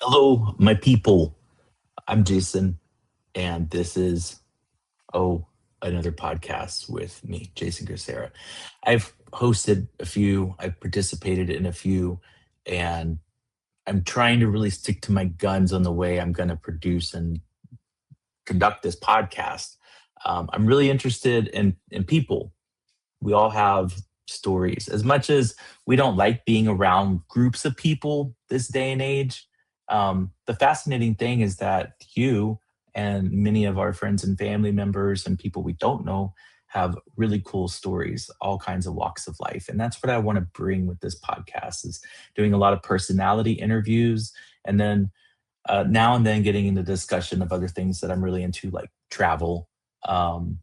Hello, my people. I'm Jason, and this is another podcast with me, Jason Kucera. I've hosted a few, I've participated in a few, and I'm trying to really stick to my guns on the way I'm going to produce and conduct this podcast. I'm really interested in people. We all have stories. As much as we don't like being around groups of people this day and age, the fascinating thing is that you and many of our friends and family members and people we don't know have really cool stories, all kinds of walks of life. And that's what I want to bring with this podcast is doing a lot of personality interviews and then now and then getting into discussion of other things that I'm really into, like travel, um,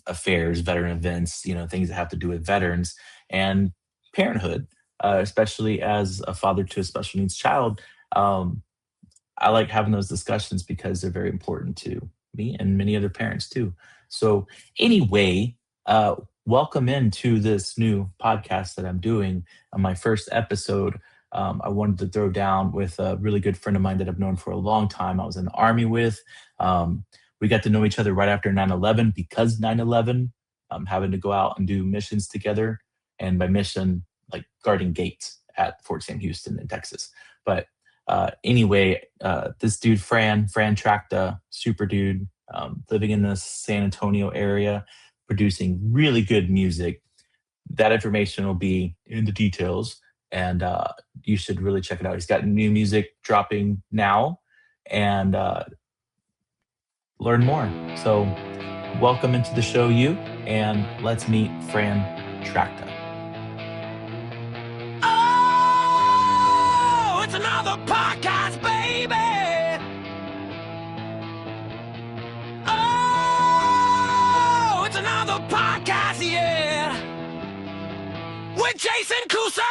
affairs, veteran events, things that have to do with veterans and parenthood, especially as a father to a special needs child. Um, I like having those discussions because they're very important to me and many other parents too. So, anyway, welcome into this new podcast that I'm doing on my first episode. I wanted to throw down with a really good friend of mine that I've known for a long time. I was in the Army with. We got to know each other right after 9/11 because 9/11, having to go out and do missions together. And by mission, like guarding gates at Fort Sam Houston in Texas. But this dude, Fran Trachta, super dude, living in the San Antonio area, producing really good music. That information will be in the details, and you should really check it out. He's got new music dropping now, and learn more. So, welcome into the show, you, and let's meet Fran Trachta. Oh, it's another podcast, baby. Oh, it's another podcast, yeah. With Jason Kucera.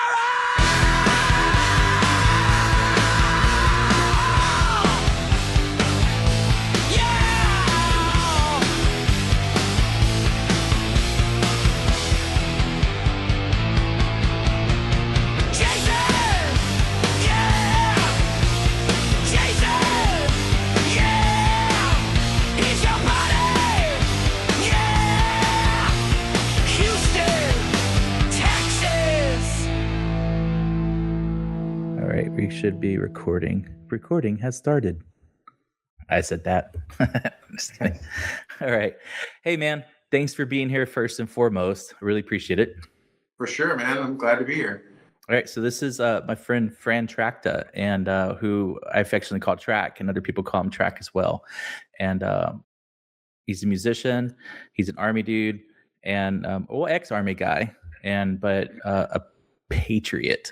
We should be recording. Recording has started. I said that. Just kidding. All right. Hey, man. Thanks for being here first and foremost. I really appreciate it. For sure, man. I'm glad to be here. All right. So this is my friend Fran Trachta, and who I affectionately call Track, and other people call him Track as well. And he's a musician. He's an Army dude, and ex-Army guy, but a patriot,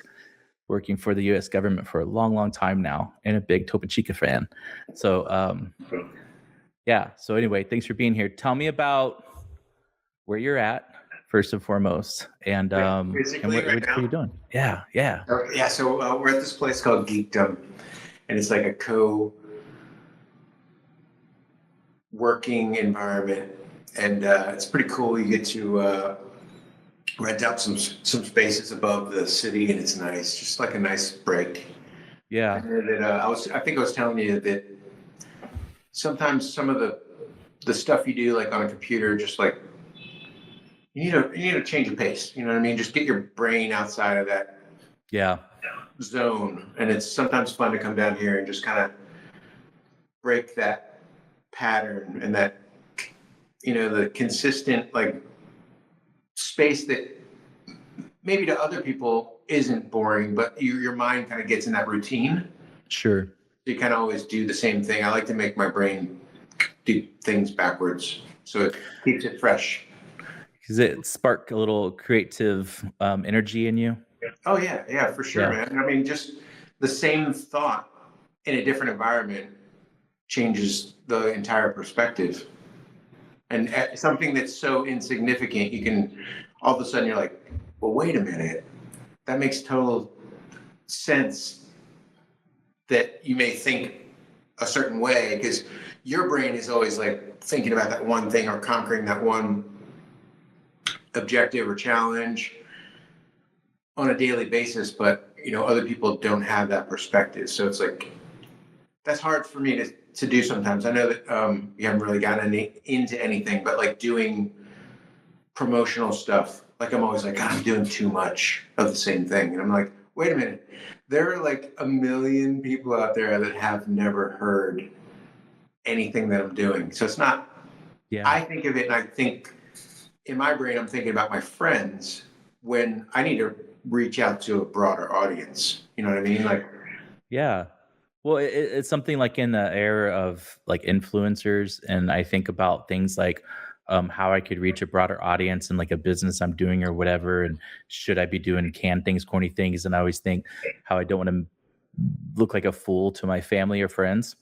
working for the U.S. government for a long, long time now, and a big Topo Chica fan. So, So anyway, thanks for being here. Tell me about where you're at, first and foremost, and what you're doing. Yeah. So we're at this place called Geekdom, and it's like a co-working environment, and it's pretty cool. You get to rent out some spaces above the city, and it's nice, just like a nice break. Yeah. And I think I was telling you that sometimes some of the stuff you do, like on a computer, just like you need to change of pace. You know what I mean? Just get your brain outside of that zone, and it's sometimes fun to come down here and just kind of break that pattern and that the consistent like space that maybe to other people isn't boring, but your mind kind of gets in that routine. Sure. You kind of always do the same thing. I like to make my brain do things backwards, so it keeps it fresh. Does it spark a little creative energy in you? Oh yeah, for sure, man. I mean, just the same thought in a different environment changes the entire perspective. And something that's so insignificant, you can all of a sudden you're like, well, wait a minute, that makes total sense that you may think a certain way, because your brain is always like thinking about that one thing or conquering that one objective or challenge. on a daily basis, but other people don't have that perspective. So it's like, that's hard for me to do sometimes. I know that you haven't really gotten into anything, but like doing promotional stuff, like I'm always like, God, I'm doing too much of the same thing. And I'm like, wait a minute. There are like a million people out there that have never heard anything that I'm doing. So it's not, I think of it and I think in my brain, I'm thinking about my friends when I need to reach out to a broader audience. You know what I mean? Like, Yeah. Well, it's something like in the era of like influencers, and I think about things like how I could reach a broader audience in like a business I'm doing or whatever, and should I be doing canned things, corny things, and I always think how I don't want to look like a fool to my family or friends.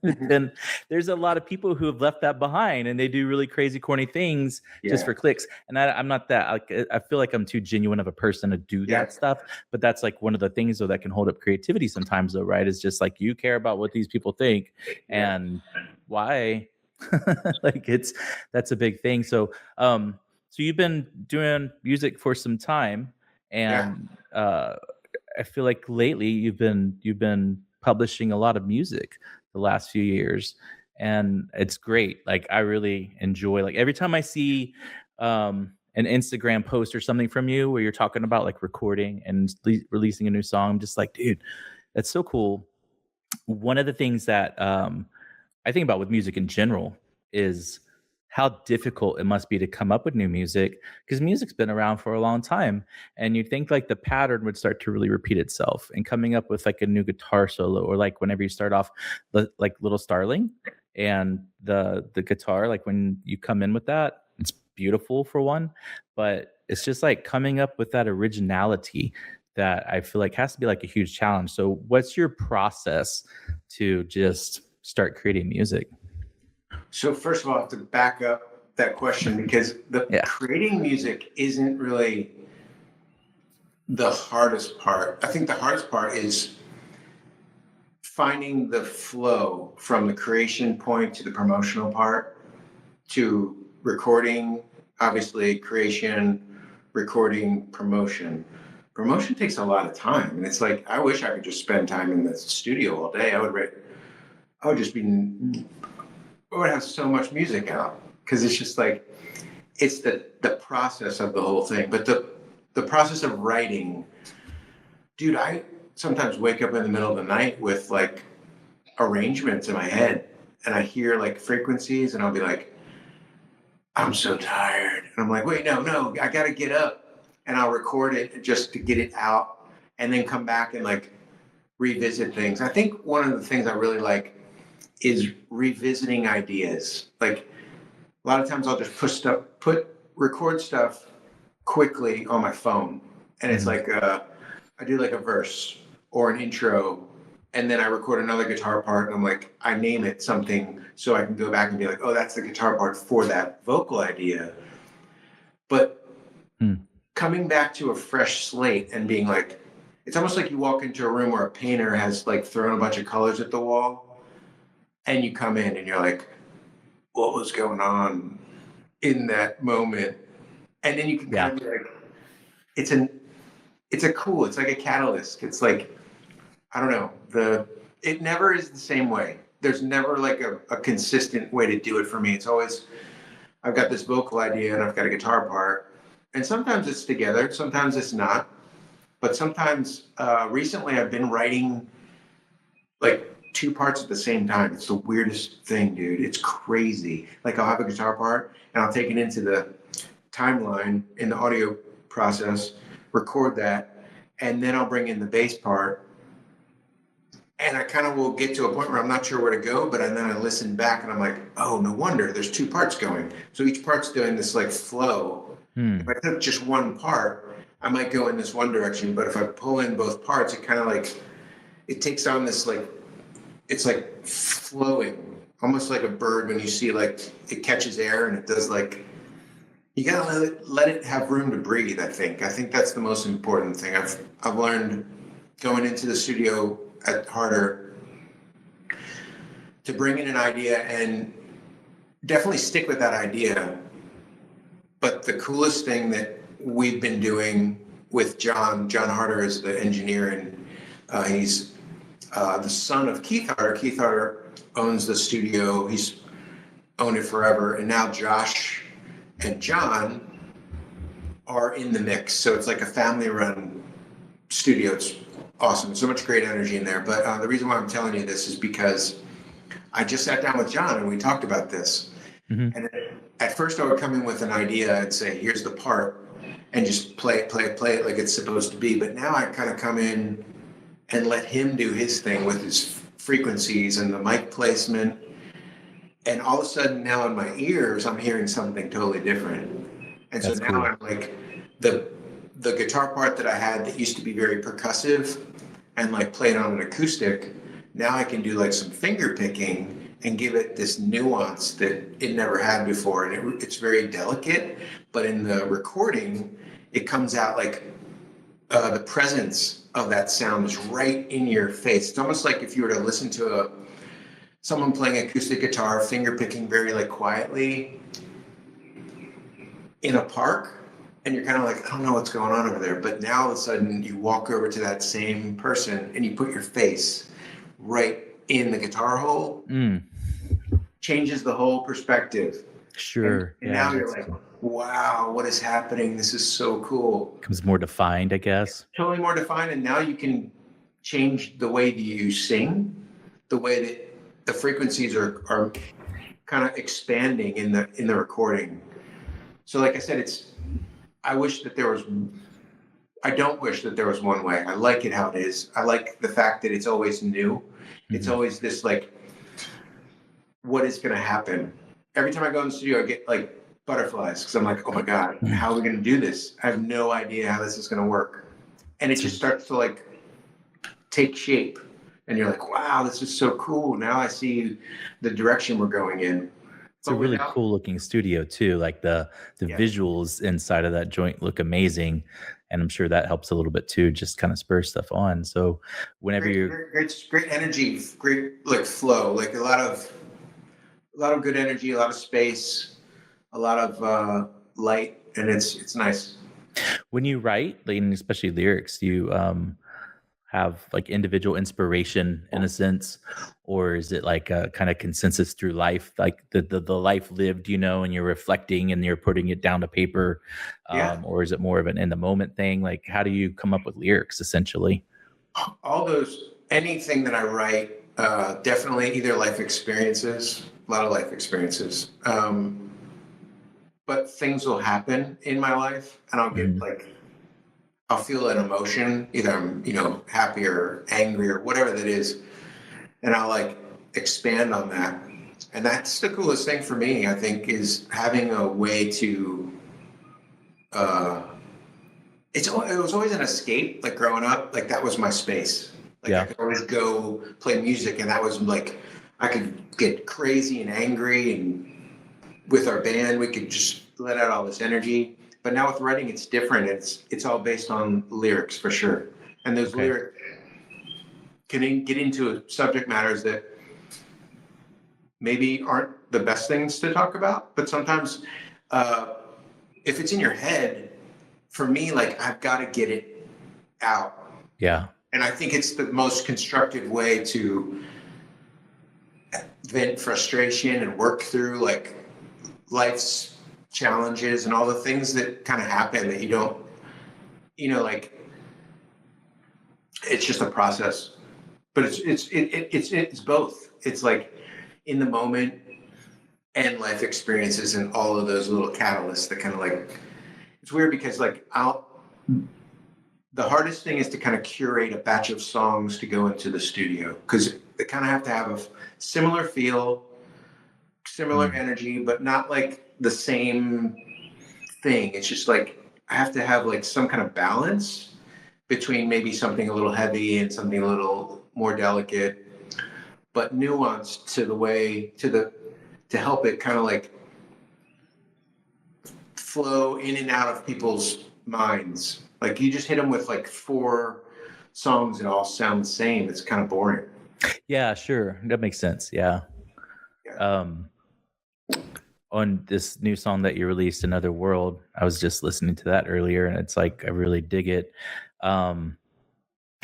And there's a lot of people who have left that behind, and they do really crazy, corny things just for clicks. And I'm not that. I feel like I'm too genuine of a person to do that stuff. But that's like one of the things though that can hold up creativity sometimes, though, right? Is just like you care about what these people think and why. Like that's a big thing. So so you've been doing music for some time, and I feel like lately you've been publishing a lot of music the last few years, and it's great. Like I really enjoy, like every time I see an Instagram post or something from you where you're talking about like recording and releasing a new song, I'm just like, dude, that's so cool. One of the things that I think about with music in general is how difficult it must be to come up with new music, because music's been around for a long time, and you think like the pattern would start to really repeat itself, and coming up with like a new guitar solo, or like whenever you start off like Little Starling and the guitar, like when you come in with that, it's beautiful for one, but it's just like coming up with that originality that I feel like has to be like a huge challenge. So what's your process to just start creating music? so first of all, I have to back up that question because creating music isn't really the hardest part. I think the hardest part is finding the flow from the creation point to the promotional part to recording, obviously creation, recording, promotion. Promotion takes a lot of time, and it's like I wish I could just spend time in the studio all day. I would just be, I would have so much music out because it's just like it's the process of the whole thing. But the process of writing, dude, I sometimes wake up in the middle of the night with like arrangements in my head, and I hear like frequencies, and I'll be like, I'm so tired, and I'm like, wait, no, I gotta get up, and I'll record it just to get it out, and then come back and like revisit things. I think one of the things I really like is revisiting ideas. Like a lot of times I'll just record stuff quickly on my phone, and it's like I do like a verse or an intro, and then I record another guitar part, and I'm like, I name it something so I can go back and be like, oh, that's the guitar part for that vocal idea. But coming back to a fresh slate and being like, it's almost like you walk into a room where a painter has like thrown a bunch of colors at the wall, and you come in and you're like, what was going on in that moment? And then you can kind of be like, it's like a catalyst. It's like, I don't know, it never is the same way. There's never like a consistent way to do it for me. It's always, I've got this vocal idea and I've got a guitar part, and sometimes it's together, sometimes it's not. But sometimes recently I've been writing like two parts at the same time. It's the weirdest thing, dude. It's crazy. Like I'll have a guitar part and I'll take it into the timeline in the audio process, record that, and then I'll bring in the bass part. And I kind of will get to a point where I'm not sure where to go, but then I listen back and I'm like, oh, no wonder there's two parts going. So each part's doing this like flow. If I took just one part, I might go in this one direction, but if I pull in both parts, it kind of like, it takes on this like, it's like flowing, almost like a bird when you see like it catches air and it does like, you gotta let it have room to breathe. I think that's the most important thing I've learned going into the studio at Harder, to bring in an idea and definitely stick with that idea. But the coolest thing that we've been doing with John. John Harder is the engineer, and he's the son of Keith Harder. Keith Harder owns the studio. He's owned it forever, and now Josh and John are in the mix. So it's like a family-run studio. It's awesome. So much great energy in there. But the reason why I'm telling you this is because I just sat down with John and we talked about this. Mm-hmm. And at first I would come in with an idea and say, here's the part, and just play it like it's supposed to be. But now I kind of come in and let him do his thing with his frequencies and the mic placement. And all of a sudden now in my ears, I'm hearing something totally different. And that's so now cool. I'm like, the guitar part that I had that used to be very percussive and like played on an acoustic, now I can do like some finger picking and give it this nuance that it never had before. And it's very delicate, but in the recording, it comes out like the presence of that sound is right in your face. It's almost like if you were to listen to someone playing acoustic guitar, finger picking very like quietly in a park, and you're kind of like, I don't know what's going on over there. But now all of a sudden you walk over to that same person and you put your face right in the guitar hole. Changes the whole perspective. Sure. And now you're like, wow, what is happening? This is so cool. Becomes more defined, I guess. Totally more defined. And now you can change the way that you sing, the way that the frequencies are kind of expanding in the recording. So like I said, I don't wish that there was one way. I like it how it is. I like the fact that it's always new. Mm-hmm. It's always this like, what is going to happen? Every time I go in the studio, I get like butterflies because I'm like, oh my God, how are we going to do this? I have no idea how this is going to work. And it just starts to like take shape. And you're like, wow, this is so cool. Now I see the direction we're going in. It's a really cool looking studio too. Like the visuals inside of that joint look amazing. And I'm sure that helps a little bit too, just kind of spur stuff on. So whenever great energy, great like flow, like a lot of good energy, a lot of space, a lot of light, and it's nice. When you write, like, and especially lyrics, you have like individual inspiration in a sense, or is it like a kind of consensus through life, like the life lived, and you're reflecting and you're putting it down to paper, or is it more of an in the moment thing? Like, how do you come up with lyrics essentially? Anything that I write, definitely either life experiences, a lot of life experiences, but things will happen in my life and I'll get I'll feel an emotion, either I'm, happy or angry or whatever that is. And I'll like expand on that. And that's the coolest thing for me, I think, is having a way to, it was always an escape, like growing up, like that was my space. Like I could always go play music and that was like, I could get crazy and angry, and with our band, we could just let out all this energy. But now with writing, it's different. It's all based on lyrics for sure. And those lyrics can get into subject matters that maybe aren't the best things to talk about. But sometimes if it's in your head, for me, like I've got to get it out. Yeah. And I think it's the most constructive way to vent frustration and work through like life's challenges and all the things that kind of happen that you don't, like it's just a process, but it's both. It's like in the moment and life experiences and all of those little catalysts that kind of like, it's weird because like the hardest thing is to kind of curate a batch of songs to go into the studio because they kind of have to have a similar feel, similar energy, but not like the same thing. It's just like I have to have like some kind of balance between maybe something a little heavy and something a little more delicate, but nuanced to the way to help it kind of like flow in and out of people's minds. Like you just hit them with like 4 songs that all sound the same. It's kind of boring. Yeah, sure. That makes sense. Yeah. on this new song that you released, Another World. I was just listening to that earlier, and it's like I really dig it. Um,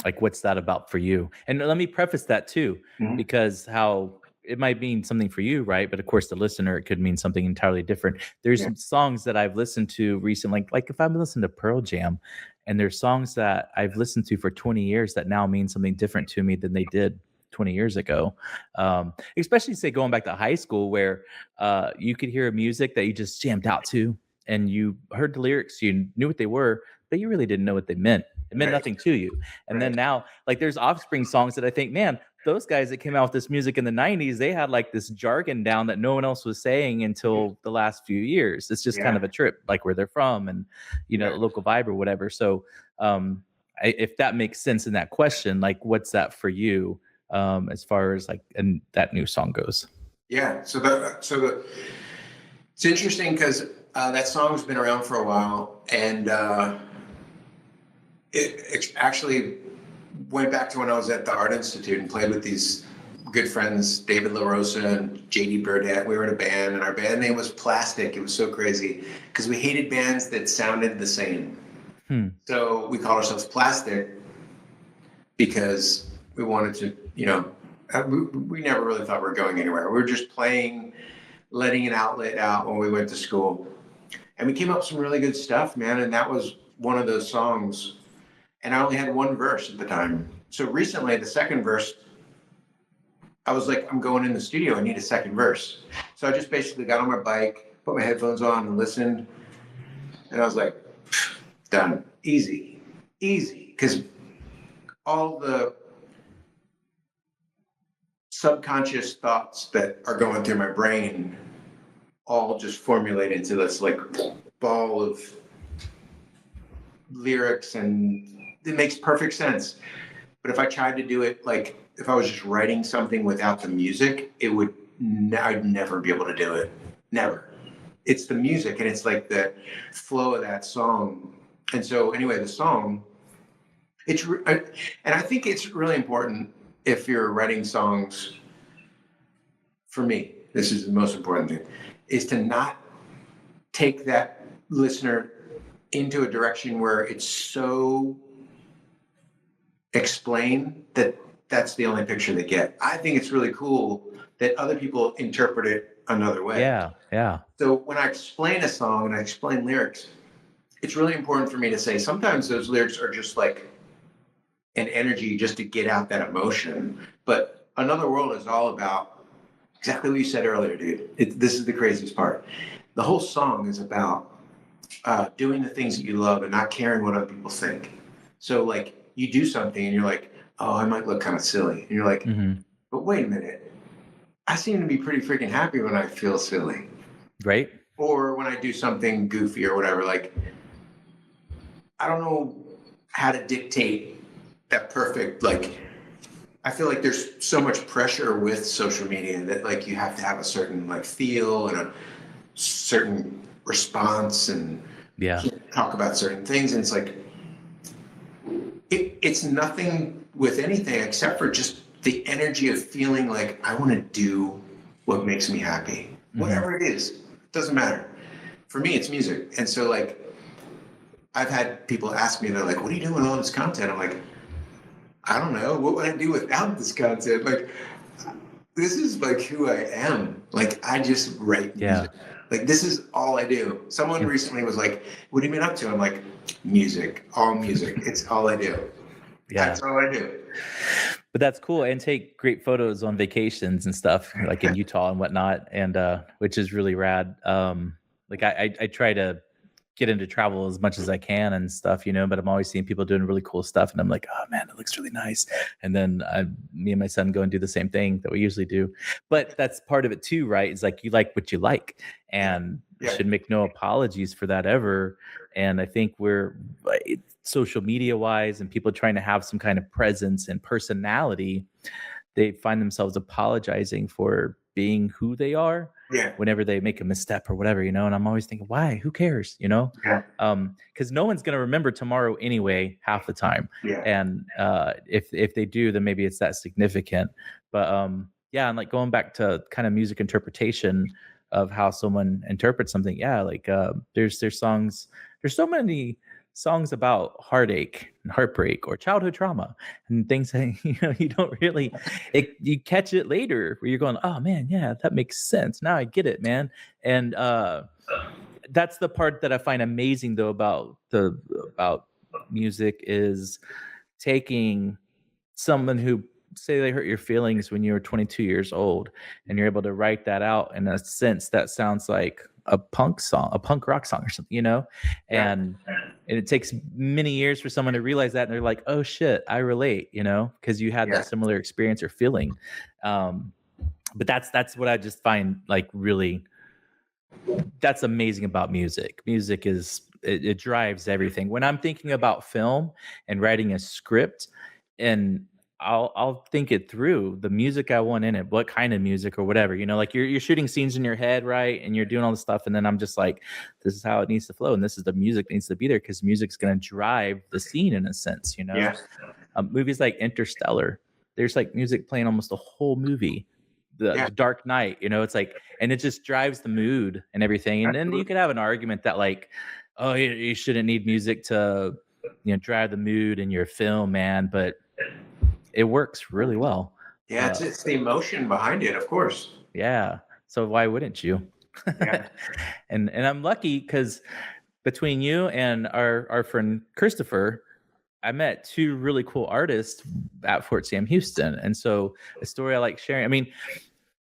like, what's that about for you? And let me preface that too, Mhm. because how it might mean something for you, right? But of course, the listener, it could mean something entirely different. There's Yeah. some songs that I've listened to recently, like if I've listened to Pearl Jam, and there's songs that I've listened to for 20 years that now mean something different to me than they did 20 years ago. Especially say going back to high school where you could hear music that you just jammed out to, and you heard the lyrics, you knew what they were, but you really didn't know what they meant. It meant Right. nothing to you. And then Right. now, like there's Offspring songs that I think, man, those guys that came out with this music in the 90s, they had like this jargon down that no one else was saying until the last few years. It's just kind of Yeah. a trip, like where they're from and, Yeah. local vibe or whatever. So, if that makes sense in that question, like what's that for you, as far as like that new song goes? Yeah. It's interesting because that song's been around for a while, and it actually went back to when I was at the Art Institute and played with these good friends, David LaRosa and JD Burdett. We were in a band, and our band name was Plastic. It was so crazy because we hated bands that sounded the same. So we called ourselves Plastic because we wanted to, we never really thought we were going anywhere. We were just playing, letting an outlet out when we went to school. And we came up with some really good stuff, man. And that was one of those songs. And I only had one verse at the time. So recently, the second verse, I was like, I'm going in the studio. I need a second verse. So I just basically got on my bike, put my headphones on and listened. And I was like, done. Easy. Because all the subconscious thoughts that are going through my brain all just formulate into this like ball of lyrics, and it makes perfect sense. But if I tried to do it like if I was just writing something without the music, I'd never be able to do it. Never. It's the music, and it's like the flow of that song. And so anyway, the song, and I think it's really important if you're writing songs. For me, this is the most important thing, is to not take that listener into a direction where it's so explained that that's the only picture they get. I think it's really cool that other people interpret it another way. Yeah. So when I explain a song and I explain lyrics, it's really important for me to say sometimes those lyrics are just like an energy just to get out that emotion. But Another World is all about exactly what you said earlier, dude. This is the craziest part. The whole song is about doing the things that you love and not caring what other people think. So like you do something and you're like, oh, I might look kind of silly. And you're like, but wait a minute. I seem to be pretty freaking happy when I feel silly. Right. Or when I do something goofy or whatever. Like, I don't know how to dictate that perfect, like, I feel like there's so much pressure with social media that like you have to have a certain like feel and a certain response and talk about certain things. And it's like, it's nothing with anything except for just the energy of feeling like I want to do what makes me happy. Whatever it is, doesn't matter. For me, it's music. And so like, I've had people ask me, they're like, what are you doing with all this content? I'm like, I don't know. What would I do without this content? Like, this is like who I am. Like, I just write music. Like, this is all I do. Someone recently was like, what have you been up to? I'm like, music, all music. It's all I do. That's all I do. But that's cool, and take great photos on vacations and stuff, like in Utah and whatnot, and which is really rad. Like I try to get into travel as much as I can and stuff, but I'm always seeing people doing really cool stuff, and I'm like, oh man, it looks really nice. And then me and my son go and do the same thing that we usually do. But that's part of it too, right? It's like you like what you like, and you should make no apologies for that ever. And I think we're social media wise and people trying to have some kind of presence and personality, they find themselves apologizing for being who they are whenever they make a misstep or whatever, and I'm always thinking, why? Who cares? Because no one's going to remember tomorrow anyway, half the time. And if they do, then maybe it's that significant. But and like going back to kind of music interpretation, of how someone interprets something. Yeah, like there's songs, there's so many songs about heartache and heartbreak or childhood trauma and things that you don't really you catch it later where you're going, oh man, yeah, that makes sense, now I get it, man. And that's the part that I find amazing though about music is taking someone who, say they hurt your feelings when you were 22 years old, and you're able to write that out in a sense that sounds like a punk song, a punk rock song or something, Yeah. and it takes many years for someone to realize that, and they're like, oh shit, I relate, because you had Yeah. that similar experience or feeling. But that's what I just find like really, that's amazing about music. Music is it drives everything. When I'm thinking about film and writing a script, and I'll think it through, the music I want in it, what kind of music or whatever, like you're shooting scenes in your head, right? And you're doing all this stuff, and then I'm just like, this is how it needs to flow, and this is the music that needs to be there because music's going to drive the scene in a sense, Yeah. Movies like Interstellar, there's like music playing almost the whole movie. The Dark Knight, it's like, and it just drives the mood and everything. And then you could have an argument that like, oh, you shouldn't need music to, drive the mood in your film, man. But it works really well. Yeah, it's the emotion behind it, of course. Yeah. So why wouldn't you? Yeah. and I'm lucky because between you and our friend Christopher, I met two really cool artists at Fort Sam Houston. And so a story I like sharing, I mean,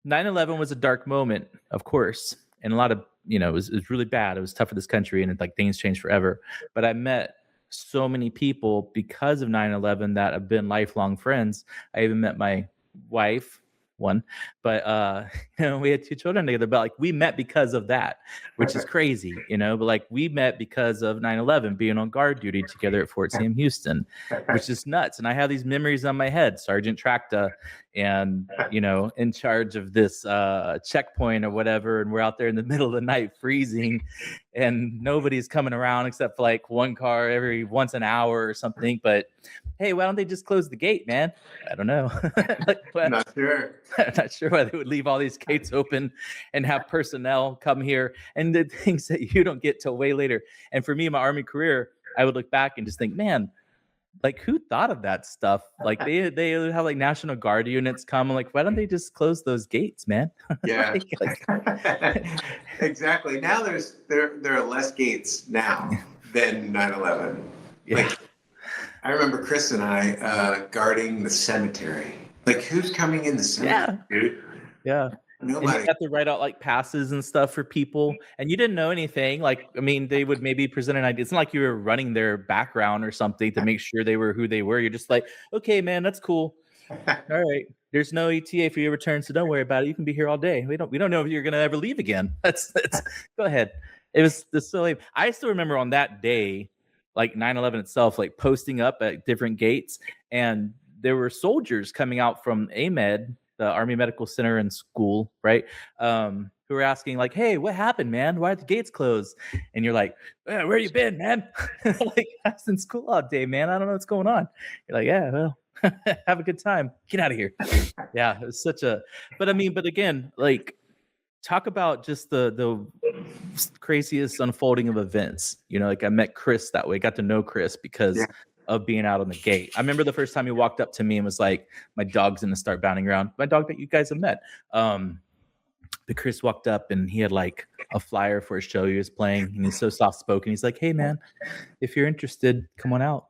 9/11 was a dark moment, of course, and a lot of, it was really bad. It was tough for this country, and like things changed forever. But I met so many people because of 9/11 that have been lifelong friends. I even met my wife, one, but we had two children together, but like we met because of that, which is crazy, but like we met because of 9/11 being on guard duty together at Fort Sam Houston, which is nuts. And I have these memories on my head, Sergeant Trachta, and in charge of this checkpoint or whatever, and we're out there in the middle of the night freezing, and nobody's coming around except for like one car every once an hour or something. But hey, why don't they just close the gate, man? I don't know. Not sure. I'm not sure why they would leave all these gates open and have personnel come here and the things that you don't get till way later. And for me, my Army career, I would look back and just think, man, like who thought of that stuff? Like they have like National Guard units come. I'm like, why don't they just close those gates, man? Yeah. Exactly. Now there are less gates now than 9/11. Yeah. Like I remember Chris and I guarding the cemetery. Like who's coming in the cemetery, dude? Yeah. Nobody. And you have to write out like passes and stuff for people, and you didn't know anything. Like, I mean, they would maybe present an idea. It's not like you were running their background or something to make sure they were who they were. You're just like, okay, man, that's cool. All right. There's no ETA for your return, so don't worry about it. You can be here all day. We don't know if you're gonna ever leave again. That's go ahead. It was so lame. I still remember on that day, like 9/11 itself, like posting up at different gates, and there were soldiers coming out from AMED, the Army Medical Center and School, right? Who were asking like, hey, what happened, man? Why are the gates closed? And you're like, where you been, man? Like, I was in school all day, man. I don't know what's going on. You're like, yeah, well, have a good time. Get out of here. Yeah, it was but again, like, talk about just the craziest unfolding of events. Like I met Chris that way, got to know Chris because of being out on the gate. I remember the first time he walked up to me and was like, my dog's gonna start bounding around. My dog that you guys have met. But Chris walked up and he had like a flyer for a show he was playing, and he's so soft spoken. He's like, hey man, if you're interested, come on out.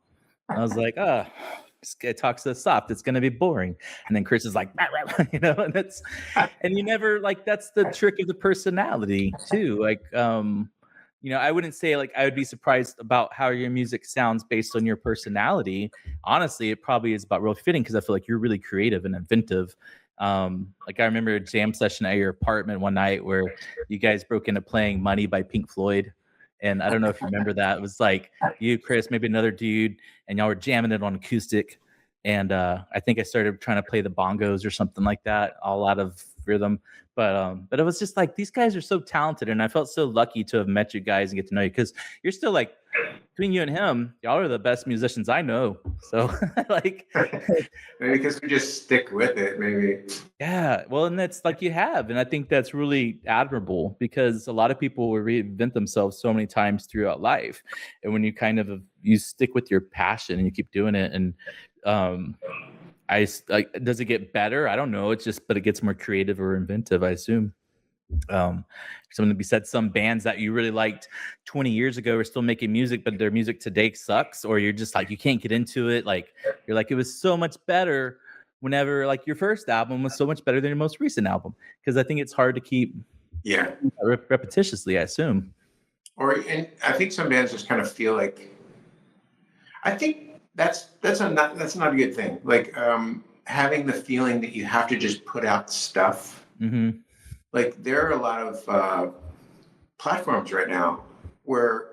I was like, this guy talks so soft, it's gonna be boring. And then Chris is like, and you never, like, that's the trick of the personality too. Like, I wouldn't say like I would be surprised about how your music sounds based on your personality. Honestly, it probably is about real fitting because I feel like you're really creative and inventive. Like I remember a jam session at your apartment one night where you guys broke into playing Money by Pink Floyd. And I don't know if you remember that. It was like you, Chris, maybe another dude, and y'all were jamming it on acoustic. And I think I started trying to play the bongos or something like that, all out of rhythm. But it was just like, these guys are so talented, and I felt so lucky to have met you guys and get to know you, because you're still like, between you and him, y'all are the best musicians I know. So like, maybe because we just stick with it, maybe. yeah, well, and that's like you have, and I think that's really admirable, because a lot of people will reinvent themselves so many times throughout life, and when you kind of you stick with your passion and you keep doing it, and um, like, does it get better? I don't know. It's just, but it gets more creative or inventive, I assume. Something to be said, some bands that you really liked 20 years ago are still making music, but their music today sucks, or you're just like, you can't get into it. Like, you're like, it was so much better whenever, like, your first album was so much better than your most recent album, because I think it's hard to keep repetitiously, I assume. And I think some bands just kind of feel like, I think that's not a good thing, like having the feeling that you have to just put out stuff. Mm-hmm. Like, there are a lot of platforms right now where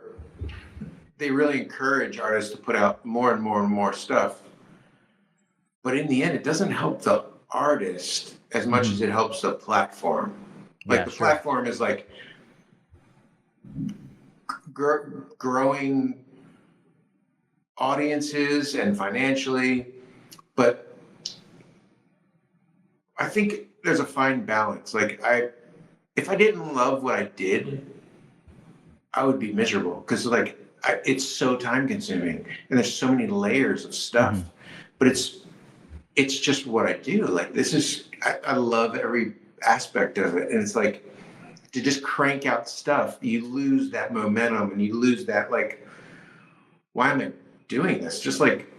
they really encourage artists to put out more and more and more stuff. But in the end, it doesn't help the artist as much as it helps the platform. Like, the platform is like growing audiences and financially. But I think there's a fine balance. Like, if I didn't love what I did, I would be miserable, because like it's so time consuming and there's so many layers of stuff. But it's just what I do. Like, this is, I love every aspect of it, and it's like, to just crank out stuff, you lose that momentum, and you lose that, like, why am I doing this? Just like,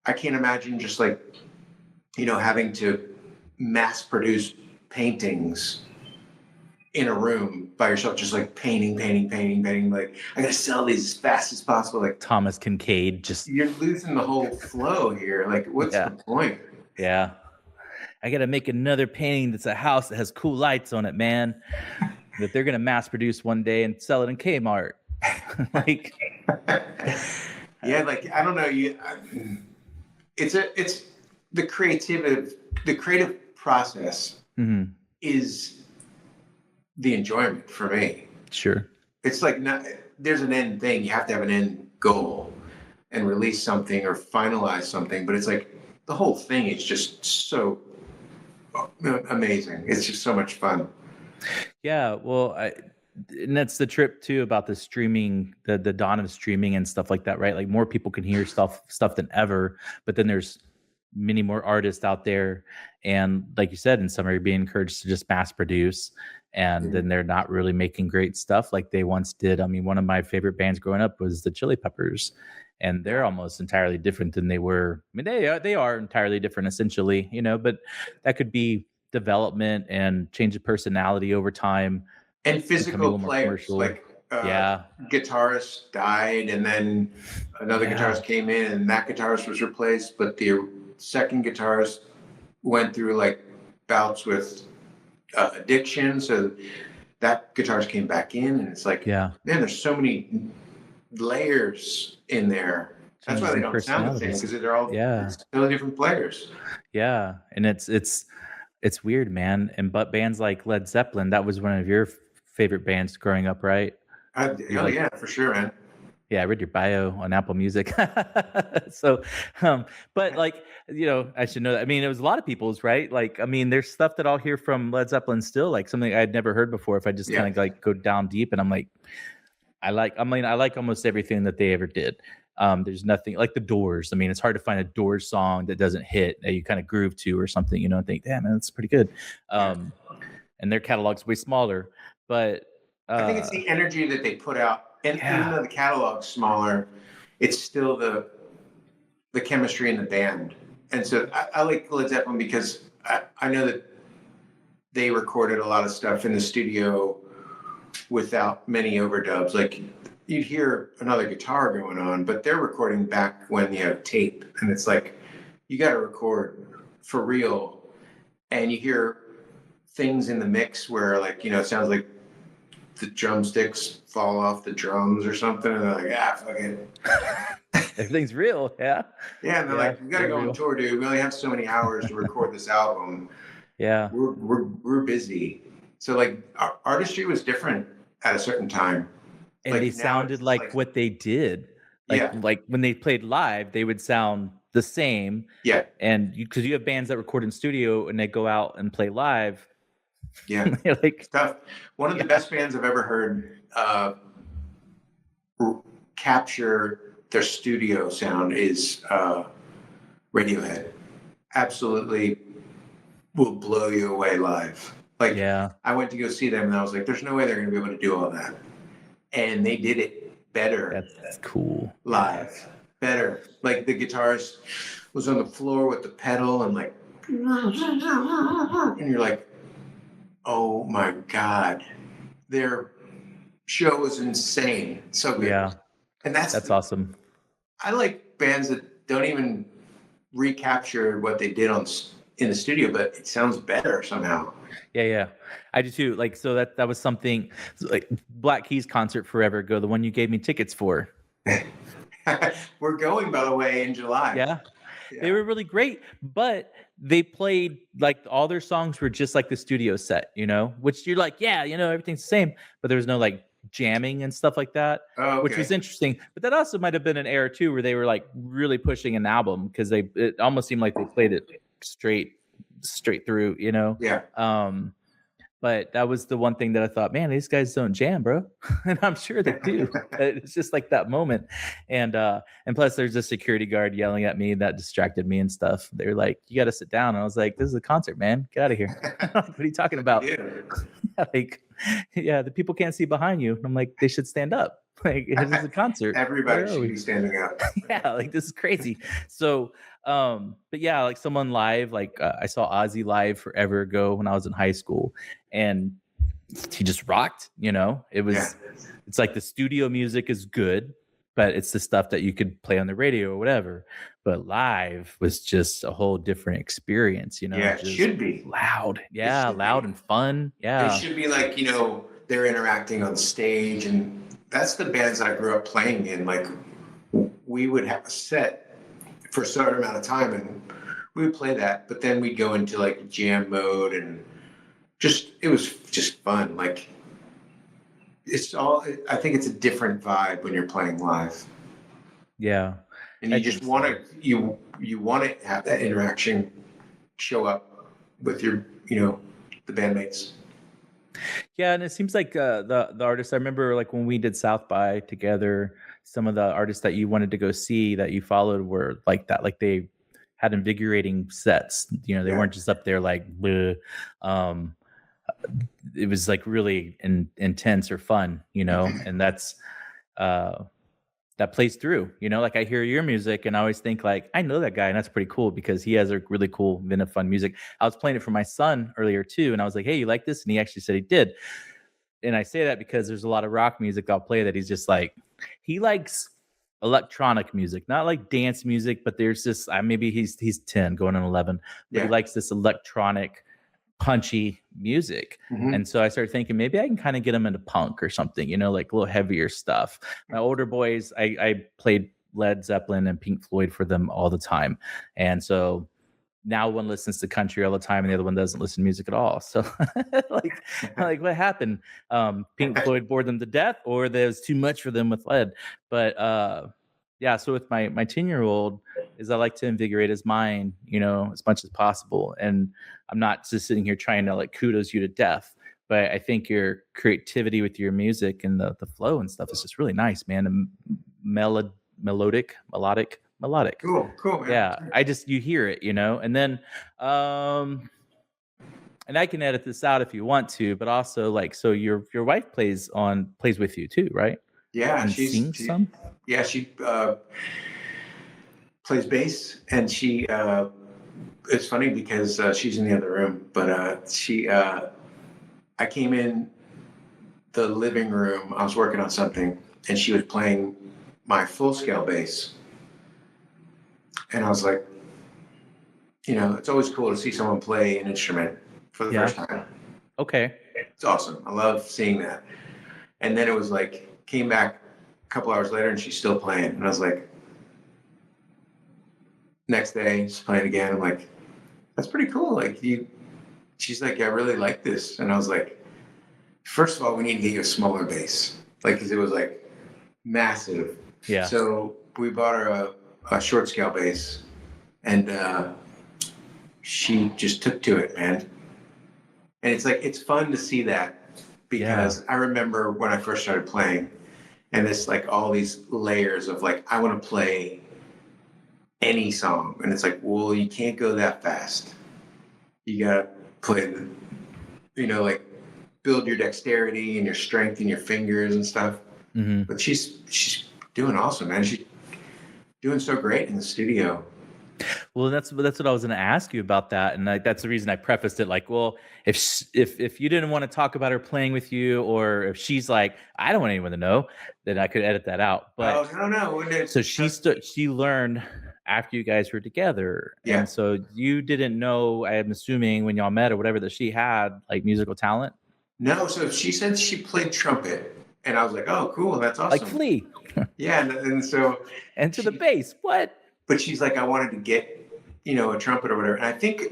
I can't imagine just like, having to mass produce paintings in a room by yourself, just like painting. Like, I gotta sell these as fast as possible. Like Thomas Kincaid, just, you're losing the whole flow here. Like, what's the point? Yeah. I gotta make another painting that's a house that has cool lights on it, man, that they're gonna mass produce one day and sell it in Kmart. Like, yeah, like, I don't know. It's the creative process is the enjoyment for me. Sure. It's like, there's an end thing. You have to have an end goal and release something or finalize something. But it's like, the whole thing is just so amazing. It's just so much fun. Yeah. Well, and that's the trip too about the streaming, the dawn of streaming and stuff like that, right? Like, more people can hear stuff than ever, but then there's many more artists out there, and like you said, in some are being encouraged to just mass produce, and then they're not really making great stuff like they once did. I mean, one of my favorite bands growing up was the Chili Peppers, and they're almost entirely different than they were. I mean, they are entirely different, essentially, but that could be development and change of personality over time, and physical players. Like, guitarist died, and then another guitarist came in, and that guitarist was replaced, but the second guitarist went through like bouts with addiction, so that guitarist came back in, and it's like, man, there's so many layers in there. That's why they don't sound the same, because they're all totally different players. Yeah, and it's weird, man. And but bands like Led Zeppelin, that was one of your favorite bands growing up, right? Yeah, for sure, man. Yeah, I read your bio on Apple Music. So, but like, I should know that. I mean, it was a lot of people's, right? Like, I mean, there's stuff that I'll hear from Led Zeppelin still, like something I'd never heard before. If I just kind of like go down deep, and I'm like, I like almost everything that they ever did. There's nothing like the Doors. I mean, it's hard to find a Doors song that doesn't hit, that you kind of groove to or something, and think, damn, man, that's pretty good. And their catalog's way smaller, but I think it's the energy that they put out. And even though the catalog's smaller, it's still the chemistry in the band. And so I like Led Zeppelin because I know that they recorded a lot of stuff in the studio without many overdubs. Like, you'd hear another guitar going on, but they're recording back when you have tape. And it's like, you got to record for real. And you hear things in the mix where, like, it sounds like the drumsticks fall off the drums or something, and they're like, fuck it. Everything's real, yeah. Yeah, and they're like, we gotta go on tour, dude. We only have so many hours to record this album. Yeah. we're busy. So like artistry was different at a certain time. And Like they now it's sounded just like like, what they did. yeah, Like when they played live, they would sound the same. yeah, And because you have bands that record in studio and they go out and play live, yeah. they're It's like, tough. One of the yeah, best bands I've ever heard capture their studio sound is Radiohead. Absolutely will blow you away live. Like yeah, I went to go see them and I was like, there's no way they're going to be able to do all that. And they did it better that's cool. Yeah. live. Better. Like the guitarist was on the floor with the pedal and like, and you're like, oh my God. Their show was insane. So good. Yeah. And That's awesome. I like bands that don't even recapture what they did in the studio, but it sounds better somehow. Yeah, yeah. I do too. Like, so that was something like Black Keys concert forever ago, the one you gave me tickets for. We're going, by the way, in July. Yeah. They Yeah. were really great, but they played like all their songs were just like the studio set, which you're like, yeah, everything's the same, but there was no like jamming and stuff like that, Oh, which was okay. interesting. But that also might have been an era too, where they were like really pushing an album because it almost seemed like they played it straight through, Yeah. But that was the one thing that I thought, man, these guys don't jam, bro. And I'm sure they do. It's just like that moment. And plus there's a security guard yelling at me that distracted me and stuff. They were like, you got to sit down. And I was like, this is a concert, man. Get out of here. What are you talking about? Like, yeah, the people can't see behind you. I'm like, they should stand up. Like, this is a concert. Everybody should be standing up. Yeah, like this is crazy. So but yeah, like someone live, like I saw Ozzy live forever ago when I was in high school, and he just rocked. It's like the studio music is good, but it's the stuff that you could play on the radio or whatever. But live was just a whole different experience. Yeah, it should be loud. Yeah, loud and fun. Yeah, it should be like they're interacting on stage, and that's the bands I grew up playing in. Like we would have a set for a certain amount of time and we would play that, but then we'd go into like jam mode and it was just fun. Like I think it's a different vibe when you're playing live. Yeah. And you just want to, you want to have that interaction show up with your, the bandmates. Yeah, and it seems like the artists. I remember like when we did South by together, some of the artists that you wanted to go see that you followed were like that. Like they had invigorating sets. They weren't just up there like, bleh. It was like really intense or fun. And that's that plays through. Like I hear your music and I always think like, I know that guy, and that's pretty cool because he has a really cool bit of fun music. I was playing it for my son earlier too, and I was like, hey, you like this? And he actually said he did. And I say that because there's a lot of rock music I'll play that he's just like, he likes electronic music, not like dance music, but there's this, maybe he's 10 going on 11, but he likes this electronic punchy music. Mm-hmm. And so I started thinking maybe I can kind of get him into punk or something, like a little heavier stuff. My older boys, I played Led Zeppelin and Pink Floyd for them all the time. And so now one listens to country all the time and the other one doesn't listen to music at all. So like what happened? Pink Floyd bored them to death, or there's too much for them with Led. But yeah, so with my 10-year-old is I like to invigorate his mind, as much as possible. And I'm not just sitting here trying to like kudos you to death, but I think your creativity with your music and the flow and stuff is just really nice, man. And melodic. Cool, man. Yeah, you hear it, and then and I can edit this out if you want to, but also like, so your wife plays with you too, right? Yeah, and sings some. Yeah, she plays bass, and she it's funny because she's in the other room, but I came in the living room, I was working on something, and she was playing my full scale bass. And I was like, it's always cool to see someone play an instrument for the first time. Okay. It's awesome. I love seeing that. And then it was like, came back a couple hours later and she's still playing. And I was like, next day she's playing again. I'm like, that's pretty cool. Like she's like, I really like this. And I was like, first of all, we need to get you a smaller bass. Like, cause it was like massive. Yeah. So we bought her a short scale bass, and she just took to it, man. And it's like, it's fun to see that, because I remember when I first started playing, and it's like all these layers of like, I want to play any song. And it's like, well, you can't go that fast. You got to play, like build your dexterity and your strength in your fingers and stuff. Mm-hmm. But she's doing awesome, man. She's doing so great in the studio. Well, that's what I was going to ask you about that, and that's the reason I prefaced it. Like, well, if you didn't want to talk about her playing with you, or if she's like, I don't want anyone to know, then I could edit that out. But no. So she learned after you guys were together, and so you didn't know. I'm assuming when y'all met or whatever that she had like musical talent. No, so she said she played trumpet, and I was like, oh, cool, that's awesome. Like Flea. Yeah, and so and to the bass. What? But she's like, I wanted to get, a trumpet or whatever. And I think a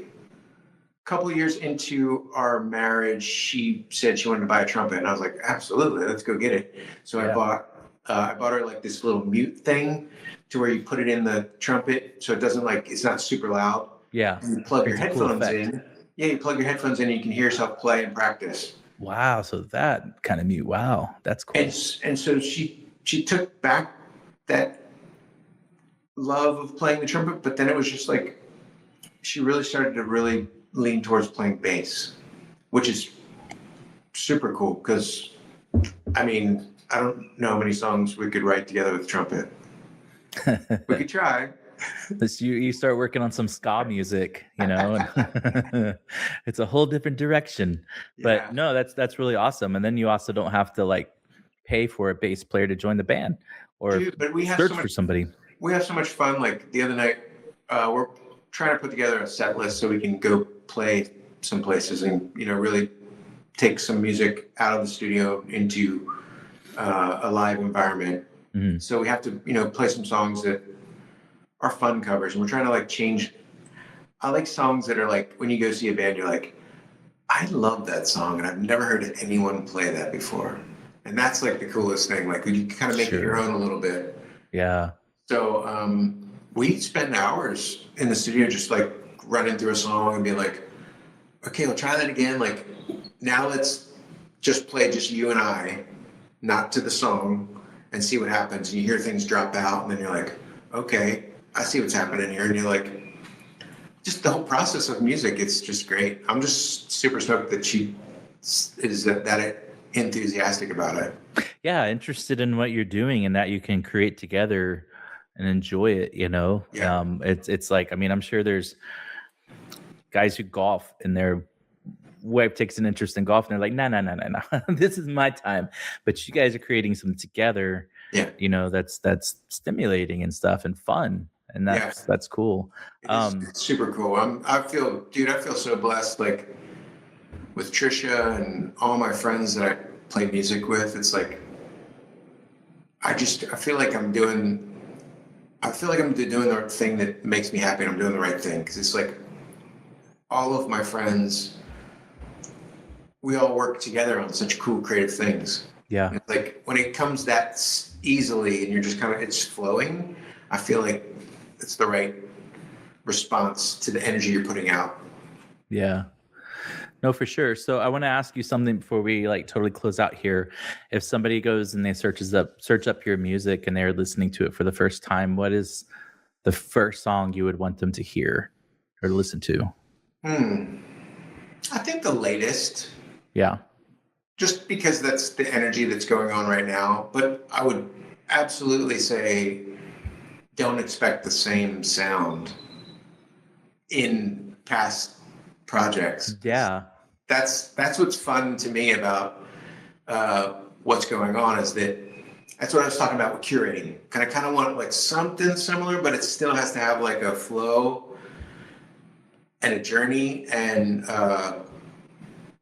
couple of years into our marriage, she said she wanted to buy a trumpet, and I was like, absolutely, let's go get it. So I bought her like this little mute thing, to where you put it in the trumpet, so it doesn't it's not super loud. Yeah. And you plug your headphones in. Yeah, you plug your headphones in, and you can hear yourself play and practice. Wow, so that kind of mute. Wow, that's cool. And so she took back that love of playing the trumpet, but then it was just like she really started to really lean towards playing bass, which is super cool, because I mean, I don't know how many songs we could write together with trumpet. We could try. You start working on some ska music, it's a whole different direction. But no, that's really awesome. And then you also don't have to like pay for a bass player to join the band, or but we have search for somebody. We have so much fun. Like the other night, we're trying to put together a set list so we can go play some places and, really take some music out of the studio into a live environment. Mm-hmm. So we have to, play some songs that are fun covers. And we're trying to like change. I like songs that are like, when you go see a band, you're like, I love that song, and I've never heard anyone play that before. And that's like the coolest thing. Like, you kind of make it your own a little bit. Yeah. So we spend hours in the studio just like running through a song and being like, okay, we'll try that again. Like, now let's just play just you and I, not to the song, and see what happens. And you hear things drop out, and then you're like, okay, I see what's happening here. And you're like, just the whole process of music, it's just great. I'm just super stoked that she is that enthusiastic about it. Yeah, interested in what you're doing, and that you can create together and enjoy it. Yeah. It's like, I mean, I'm sure there's guys who golf and their wife takes an interest in golf, and they're like, no, this is my time. But you guys are creating something together. Yeah. That's stimulating and stuff and fun, and that's cool. It's super cool. I feel so blessed. Like with Trisha and all my friends that I play music with, it's like I feel like I'm doing the thing that makes me happy, and I'm doing the right thing, because it's like all of my friends, we all work together on such cool creative things. Yeah. And like when it comes that easily and you're just it's flowing, I feel like it's the right response to the energy you're putting out. Yeah. No, for sure. So I want to ask you something before we like totally close out here. If somebody goes and they search up your music and they're listening to it for the first time, what is the first song you would want them to hear or listen to? I think the latest. Yeah. Just because that's the energy that's going on right now. But I would absolutely say don't expect the same sound in past projects. Yeah. That's what's fun to me about what's going on, is that's what I was talking about with curating. I kind of want like something similar, but it still has to have like a flow and a journey, and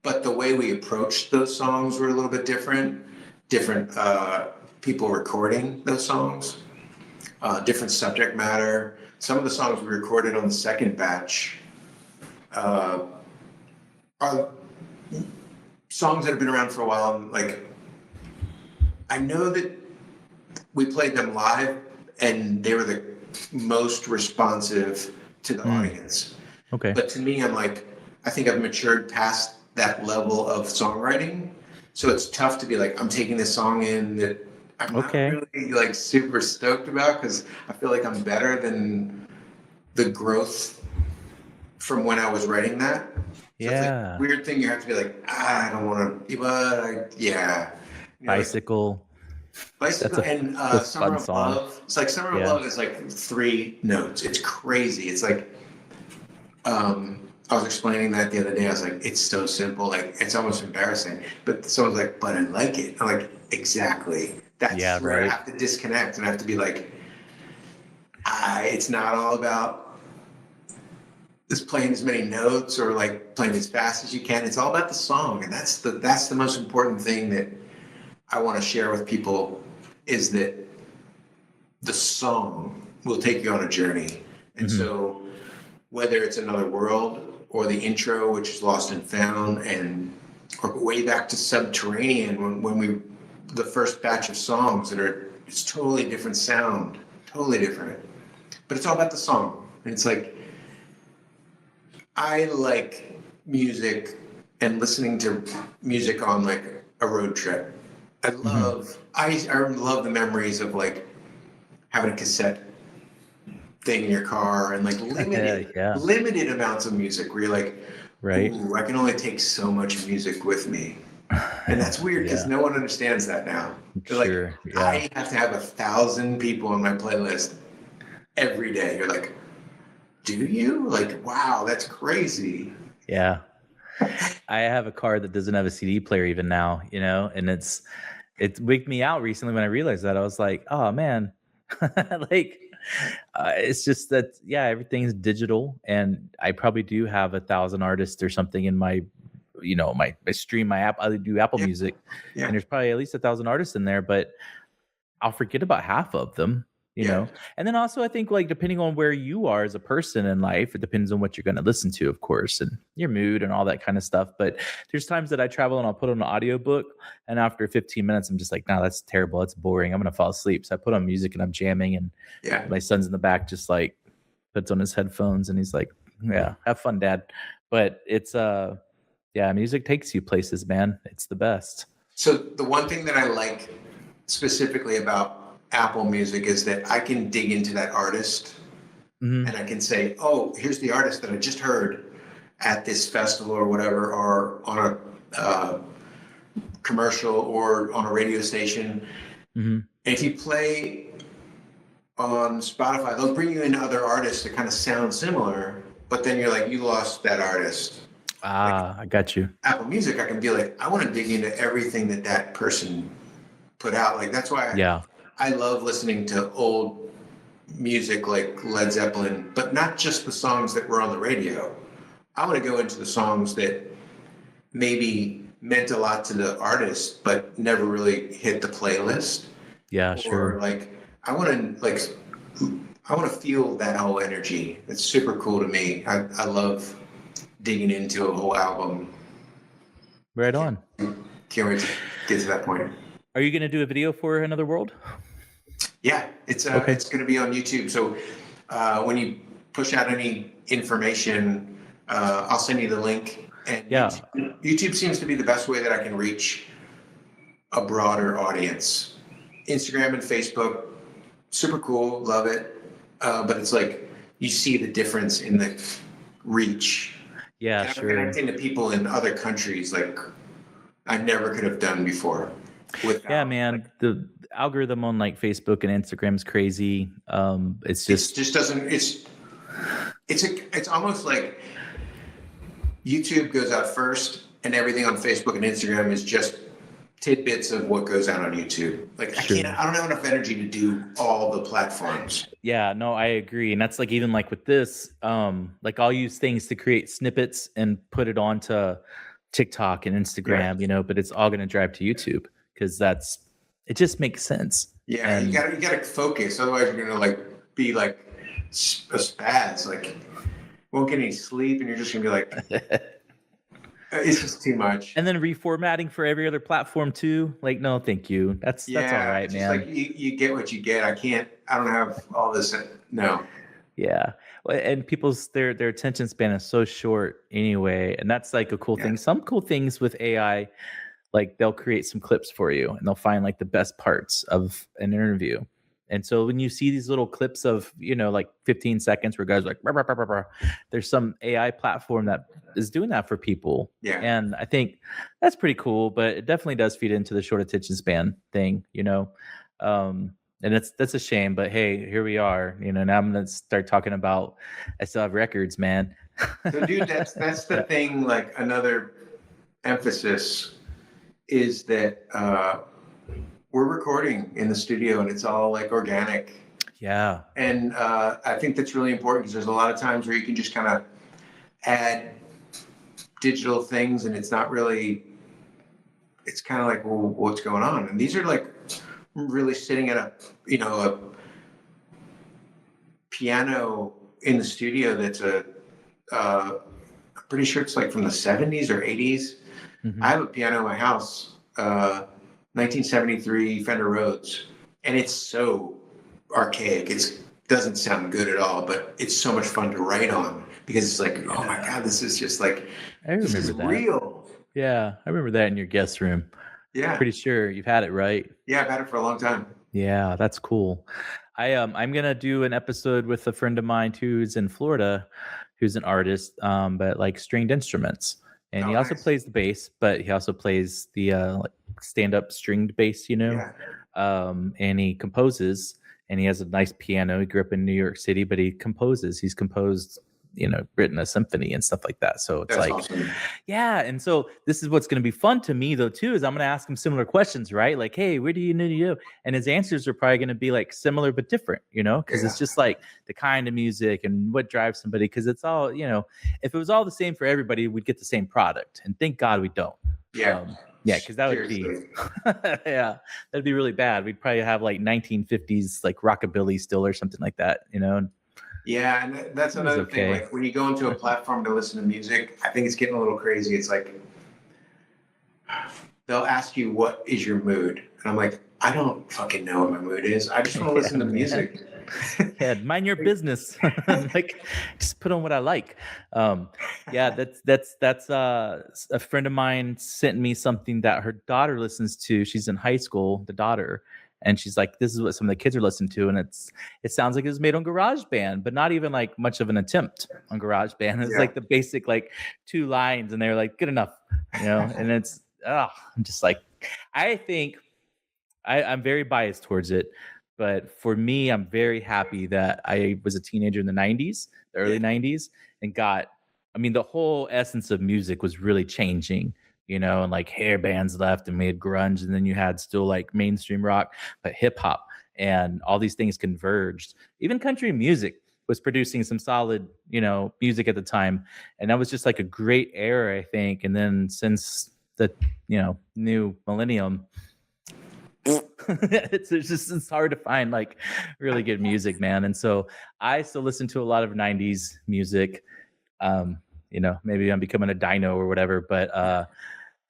but the way we approached those songs were a little bit different people recording those songs, different subject matter. Some of the songs we recorded on the second batch, are songs that have been around for a while. And like, I know that we played them live and they were the most responsive to the audience. Okay. But to me, I'm like, I think I've matured past that level of songwriting. So it's tough to be like, I'm taking this song in that I'm not really like super stoked about, because I feel like I'm better than the growth from when I was writing that. So it's like a weird thing. You have to be like, I don't want to, but yeah. You know, Bicycle. Bicycle and Summer of Love. It's like Summer of Love is like 3 notes. It's crazy. It's like, I was explaining that the other day. I was like, it's so simple. Like, it's almost embarrassing. But someone's like, but I like it. I'm like, exactly. That's where I have to disconnect and I have to be like, it's not all about just playing as many notes or like playing as fast as you can. It's all about the song. And that's the most important thing that I want to share with people, is that the song will take you on a journey. And so whether it's Another World or the intro, which is Lost and Found, or way back to Subterranean, when the first batch of songs it's totally different sound, totally different. But it's all about the song. And it's like, I like music and listening to music on like a road trip. I love the memories of like having a cassette thing in your car and like limited amounts of music where you're like, ooh, I can only take so much music with me. And that's weird because no one understands that now. I have to have 1,000 people on my playlist every day. You're like, do you? Like, wow, that's crazy. Yeah. I have a car that doesn't have a CD player even now, and it wigged me out recently when I realized that. I was like, oh man, it's just that, everything's digital, and I probably do have 1,000 artists or something in my, my stream, my app. I do Apple Music, and there's probably at least 1,000 artists in there, but I'll forget about half of them. You know, and then also I think like depending on where you are as a person in life, it depends on what you're going to listen to, of course, and your mood and all that kind of stuff. But there's times that I travel and I'll put on an audiobook, and after 15 minutes, I'm just like, no, that's terrible. That's boring. I'm going to fall asleep. So I put on music and I'm jamming, and my son's in the back just like puts on his headphones and he's like, yeah, have fun, Dad. But it's music takes you places, man. It's the best. So the one thing that I like specifically about Apple Music is that I can dig into that artist and I can say, oh, here's the artist that I just heard at this festival or whatever, or on a commercial or on a radio station. And if you play on Spotify, they'll bring you in other artists that kind of sound similar, but then you're like, you lost that artist. I got you. Apple Music, I can be like, I want to dig into everything that person put out. Like, that's why I love listening to old music like Led Zeppelin, but not just the songs that were on the radio. I want to go into the songs that maybe meant a lot to the artist, but never really hit the playlist. Yeah, sure. Or like, I want to feel that whole energy. It's super cool to me. I love digging into a whole album. Right on. Can't wait to get to that point. Are you going to do a video for Another World? Yeah, it's going to be on YouTube. So when you push out any information, I'll send you the link. And YouTube seems to be the best way that I can reach a broader audience. Instagram and Facebook, super cool, love it. But it's like you see the difference in the reach. Yeah, and sure. Connecting to people in other countries like I never could have done before. Man, the algorithm on like Facebook and Instagram is crazy. It's almost like YouTube goes out first and everything on Facebook and Instagram is just tidbits of what goes out on YouTube. Like I don't have enough energy to do all the platforms. Yeah, no, I agree. And that's like, even like with this, like I'll use things to create snippets and put it onto TikTok and Instagram, but it's all going to drive to YouTube. Because it just makes sense. Yeah, and you gotta focus. Otherwise, you're gonna like be like a spaz. Like, won't get any sleep, and you're just gonna be like, It's just too much. And then reformatting for every other platform too. Like, no, thank you. That's all right, It's just man. like you get what you get. I don't have all this. No. Yeah. Well, and people's their attention span is so short anyway, and that's like a cool Yeah. thing. Some cool things with AI, like they'll create some clips for you and they'll find like the best parts of an interview. And so when you see these little clips of, like 15 seconds where guys are like, "Rah, rah, rah, rah, rah," there's some AI platform that is doing that for people. Yeah. And I think that's pretty cool, but it definitely does feed into the short attention span thing, and that's a shame, but hey, here we are. Now I'm gonna start talking about I still have records, man. So, dude, that's the thing. Like another emphasis is that we're recording in the studio and it's all like organic. Yeah. And I think that's really important because there's a lot of times where you can just kind of add digital things and it's not really, it's kind of like, well, what's going on? And these are like really sitting at a piano in the studio that's I'm pretty sure it's like from the 70s or 80s. Mm-hmm. I have a piano in my house, 1973 Fender Rhodes, and it's so archaic. It doesn't sound good at all, but it's so much fun to write on because it's like, oh my God, this is just like, this is real. Yeah, I remember that in your guest room. Yeah. Pretty sure you've had it, right? Yeah, I've had it for a long time. Yeah, that's cool. I'm gonna do an episode with a friend of mine who's in Florida, who's an artist, but like stringed instruments, and he also Nice. plays the bass, but he also plays the like stand-up stringed bass, Yeah. And he composes, and he has a nice piano. He grew up in New York City, but he composes. He's composed, written a symphony and stuff like that. So it's That's like, awesome. yeah. And so this is what's going to be fun to me though, too, is I'm going to ask him similar questions, right? Like, hey, where do you know? And his answers are probably going to be like similar, but different, because it's just like the kind of music and what drives somebody. Cause it's all, if it was all the same for everybody, we'd get the same product. And thank God we don't. Yeah. Yeah, because that would be, yeah, that'd be really bad. We'd probably have like 1950s, like rockabilly still or something like that, Yeah, and that's another thing. Like when you go into a platform to listen to music, I think it's getting a little crazy. It's like they'll ask you, "What is your mood?" And I'm like, I don't fucking know what my mood is. I just want to listen to music. Yeah, mind your business. Like, just put on what I like. Yeah, that's a friend of mine sent me something that her daughter listens to. She's in high school, the daughter, and she's like, "This is what some of the kids are listening to," and it sounds like it was made on GarageBand, but not even like much of an attempt on GarageBand. It's like the basic like 2 lines, and they're like, "Good enough," And it's I'm just like, I think I'm very biased towards it. But for me, I'm very happy that I was a teenager in the 90s, the early 90s, and the whole essence of music was really changing, and like hair bands left and we had grunge, and then you had still like mainstream rock, but hip hop and all these things converged. Even country music was producing some solid, music at the time. And that was just like a great era, I think. And then since the, new millennium, it's hard to find like really good music, man. And so I still listen to a lot of 90s music. Maybe I'm becoming a dino or whatever, but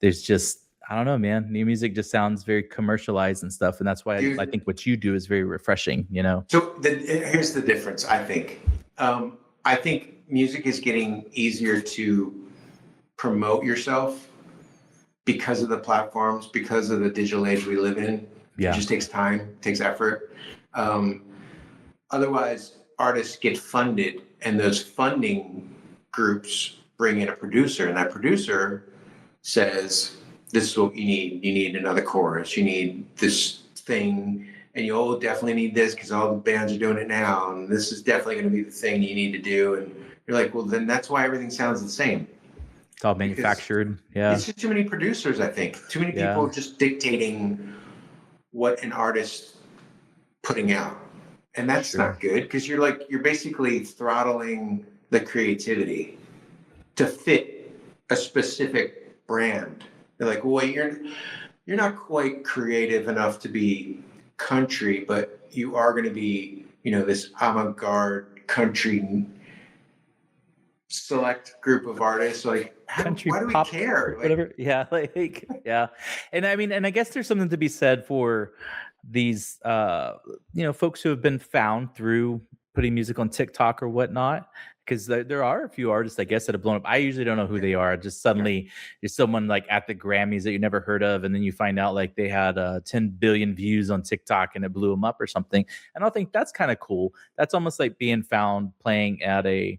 there's just, I don't know, man. New music just sounds very commercialized and stuff. And that's why I think what you do is very refreshing, So here's the difference, I think. I think music is getting easier to promote yourself because of the platforms, because of the digital age we live in. Yeah. It just takes time, takes effort. Otherwise, artists get funded, and those funding groups bring in a producer, and that producer says, "This is what you need. You need another chorus. You need this thing, and you definitely need this because all the bands are doing it now, and this is definitely going to be the thing you need to do." And you're like, well, then that's why everything sounds the same. It's all manufactured. Yeah. It's just too many producers, I think. Too many people just dictating what an artist putting out. And that's not good because you're basically throttling the creativity to fit a specific brand. They're like, well, you're not quite creative enough to be country, but you are going to be, this avant-garde country select group of artists. Like, country why do we pop care? whatever. Yeah, like yeah. And I mean, and I guess there's something to be said for these folks who have been found through putting music on TikTok or whatnot. Because there are a few artists, I guess, that have blown up. I usually don't know who they are. Just suddenly there's someone like at the Grammys that you never heard of, and then you find out like they had 10 billion views on TikTok and it blew them up or something. And I think that's kind of cool. That's almost like being found playing at a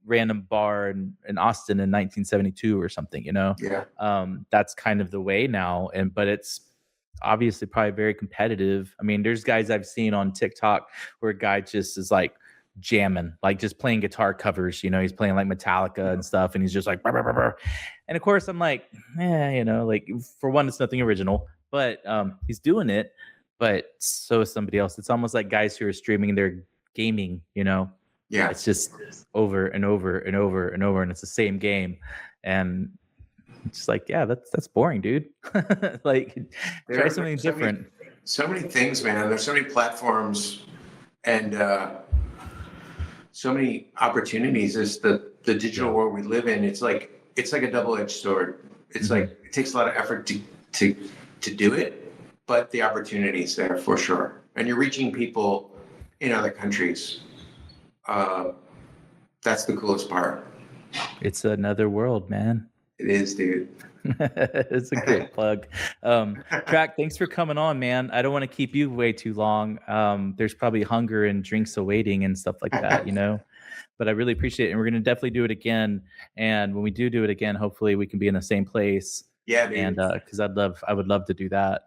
random bar in Austin in 1972 or something. Yeah. That's kind of the way now, but it's obviously probably very competitive. I mean, there's guys I've seen on TikTok where a guy just is like jamming, like just playing guitar covers. He's playing like Metallica and stuff, and he's just like, "Brr, brr, brr, brr." And of course, I'm like, like for one, it's nothing original, but he's doing it. But so is somebody else. It's almost like guys who are streaming their gaming. Yeah. It's just over and over and over and over, and it's the same game. And it's like, yeah, that's boring, dude. Like, try something different. So many things, man. There's so many platforms and so many opportunities. Is the digital world we live in. It's like a double-edged sword. It's like it takes a lot of effort to do it, but the opportunity's there for sure. And you're reaching people in other countries. That's the coolest part. It's another world, man. It is, dude. It's a great plug. Track, thanks for coming on, man. I don't want to keep you way too long. There's probably hunger and drinks awaiting and stuff like that, but I really appreciate it. And we're going to definitely do it again. And when we do it again, hopefully we can be in the same place. Yeah, dude. And because I would love to do that.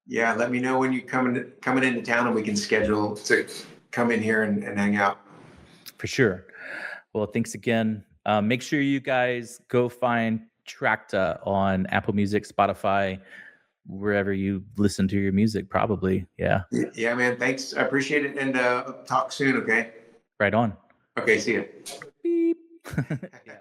Yeah, let me know when you're coming into town, and we can schedule to come in here and hang out. For sure. Well, thanks again. Make sure you guys go find Trachta on Apple Music, Spotify, wherever you listen to your music, probably. Yeah. Yeah, man. Thanks. I appreciate it. And talk soon, okay? Right on. Okay, see you. Beep. Yeah.